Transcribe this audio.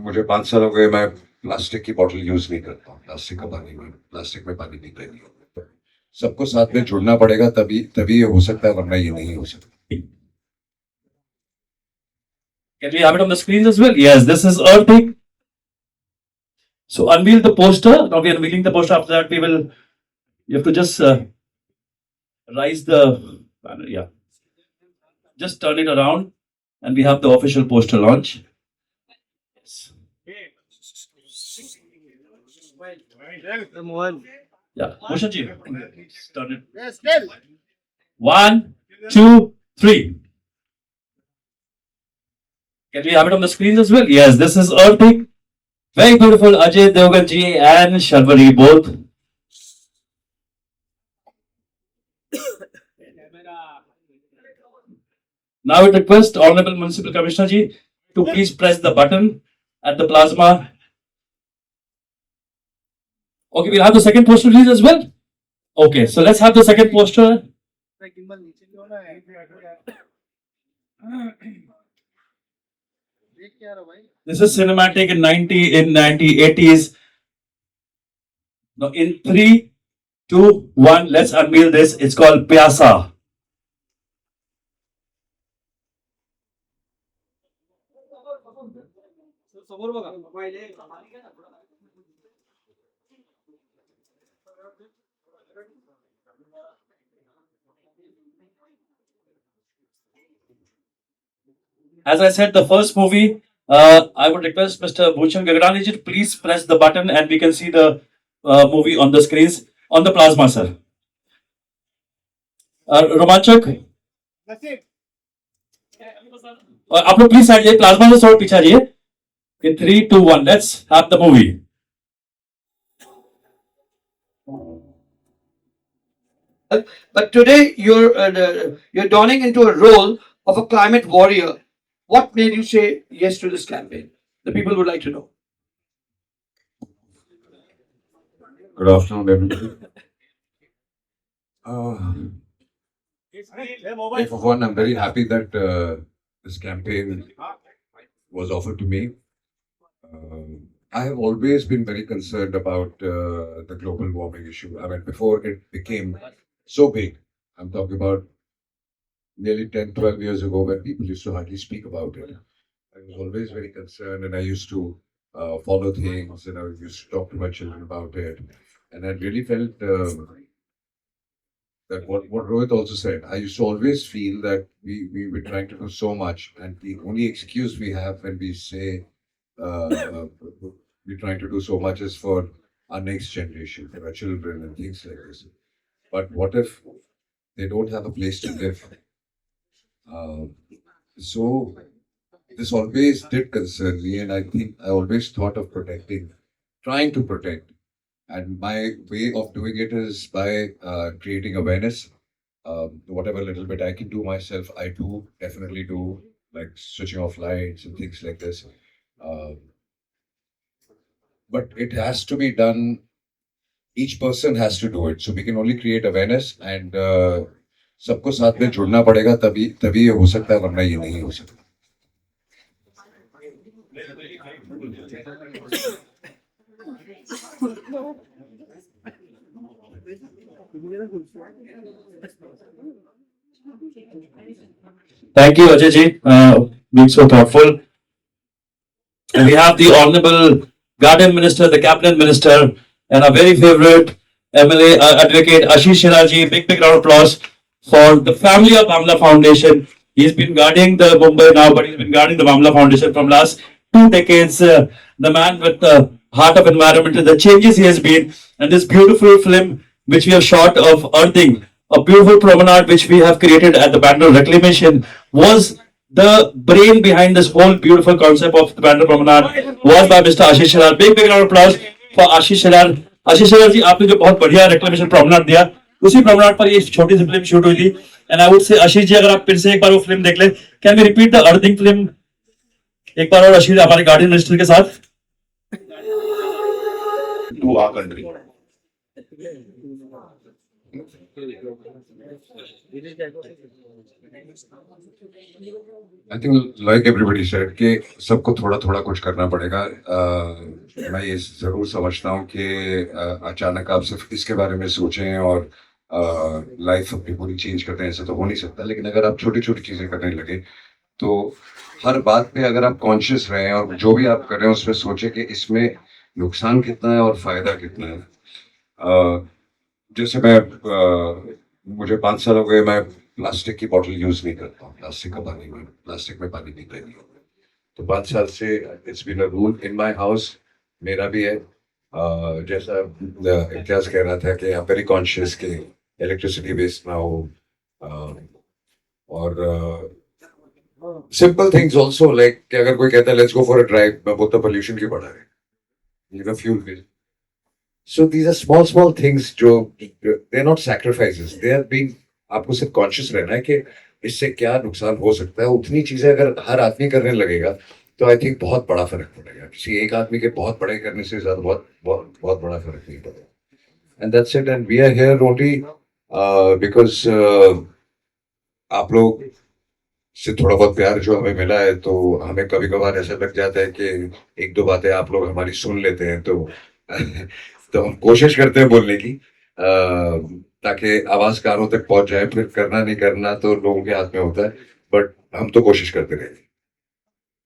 मुझे 5 साल हो गए, मैं प्लास्टिक की बॉटल यूज नहीं करता हूँ। प्लास्टिक में पानी पीता नहीं हूँ। सबको साथ में जुड़ना पड़ेगा, तभी तभी ये हो सकता है, वरना ये नहीं हो सकता। Can we have it on the screens as well? Yes, this is Earthing. So unveil the poster. Now we are unveiling the poster. After that, you have to just rise the banner. Yeah. Just turn it around and we have the official poster launch. Yes. Yeah. Bhushan ji, turn it. Yes, still. 1, 2, 3. Can we have it on the screens as well? Yes, this is Earthing. Very beautiful Ajay Devgan ji and Sharvari both. Now I request Honorable Municipal Commissioner ji to please press the button at the plasma. Okay, we'll have the second poster release as well. Okay, so let's have the second poster. This is cinematic in 1980s. Now in 3, 2, 1, let's unveil this. It's called Pyasa. As I said, the first movie, I would request Mr. Bhushan Gagrani ji to please press the button and we can see the movie on the screens on the plasma, sir. रोमांचक आप लोग please side जाइए, plasma से थोड़ा पीछे आइए. In 3, 2, 1, let's have the movie. But today you're dawning into a role of a climate warrior. What made you say yes to this campaign? The people would like to know. Good afternoon, everybody. For one, I'm very happy that this campaign was offered to me. I have always been very concerned about the global warming issue. I mean, before it became so big, I'm talking about nearly 10, 12 years ago when people used to hardly speak about it. I was always very concerned and I used to follow things and I used to talk to my children about it. And I really felt that what Rohit also said, I used to always feel that we were trying to do so much, and the only excuse we have when we say we're trying to do so much is for our next generation, for our children, and things like this. But what if they don't have a place to live? So this always did concern me, and I think I always thought of trying to protect. And my way of doing it is by creating awareness. Whatever little bit I can do myself, I do definitely do, like switching off lights and things like this. But it has to be done. Each person has to do it. So we can only create awareness, and सबको साथ में जुड़ना पड़ेगा, तभी तभी ये हो सकता है, वरना ये नहीं हो सकता. Thank you, Ajay ji, being so thoughtful. And we have the Honorable Garden Minister, the Cabinet Minister, and our very favorite MLA Advocate Ashish Sherar ji. Big round of applause for the family of Amla Foundation. He's been guarding the Mumbai now, but he's been guarding the Amla Foundation from last 2 decades. The man with the heart of environment, the changes he has been, and this beautiful film which we have shot of Earthing, a beautiful promenade which we have created at the Bangalore Reclamation, was the brain behind this whole beautiful concept of the Bangalore Promenade was by Mr. Ashish Sherar. Big round of applause for Ashish Sherar. Ashish Sherar जी, आपने जो बहुत बढ़िया reclamation promenade दिया, उसी promenade पर ये छोटी सी film shoot हुई थी. And I would say Ashish ji, अगर आप फिर से एक बार वो फिल्म देख लें, can we repeat the Earthing film एक बार और आशीष हमारे गार्डियन मिनिस्टर के साथ? To our country. I think like everybody said कि सबको थोड़ा थोड़ा कुछ करना पड़ेगा. मैं ये जरूर समझता हूँ कि अचानक आप सिर्फ इसके बारे में सोचें और लाइफ अपनी पूरी चेंज कर दें, ऐसा तो हो नहीं सकता. लेकिन अगर आप छोटी छोटी चीजें करने लगे तो हर बात पे अगर आप कॉन्शियस रहें और जो भी आप कर रहे हैं उसमें सोचें कि इसमें नुकसान कितना है और फायदा कितना है. जैसे मुझे 5 साल हो गए, मैं प्लास्टिक की बोतल यूज नहीं करता हूँ. प्लास्टिक में पानी पीता नहीं हूँ. तो 5 साल से it's been a rule in my house. मेरा भी है. जैसा इम्तियाज कह रहा था कि आप वेरी कॉन्शियस के इलेक्ट्रिसिटी वेस्ट ना हो. और सिंपल थिंग्स ऑल्सो लाइक कि अगर कोई कहता है let's go for a drive, मैं बोलता पॉल्यूशन क्यों बढ़ा है, fuel bill. So these are small things जो they're not sacrifices, they are being. आपको सिर्फ कॉन्शियस रहना है कि इससे क्या नुकसान हो सकता है. उतनी चीजें अगर हर आदमी करने लगेगा तो आई थिंक बहुत बड़ा फर्क पड़ेगा. किसी एक आदमी के बहुत बड़े करने से ज्यादा बहुत बड़ा फर्क नहीं पड़ेगा. And that's it. And we are here only because आप लोग से थोड़ा बहुत प्यार जो हमें मिला है, तो हमें कभी कभार ऐसा लग जाता है कि एक दो बातें आप लोग हमारी सुन लेते हैं, तो तो हम कोशिश करते हैं बोलने की ताकि आवाज कानों तक पहुंच जाए. फिर करना नहीं करना तो लोगों के हाथ में होता है, बट हम तो कोशिश करते रहेंगे.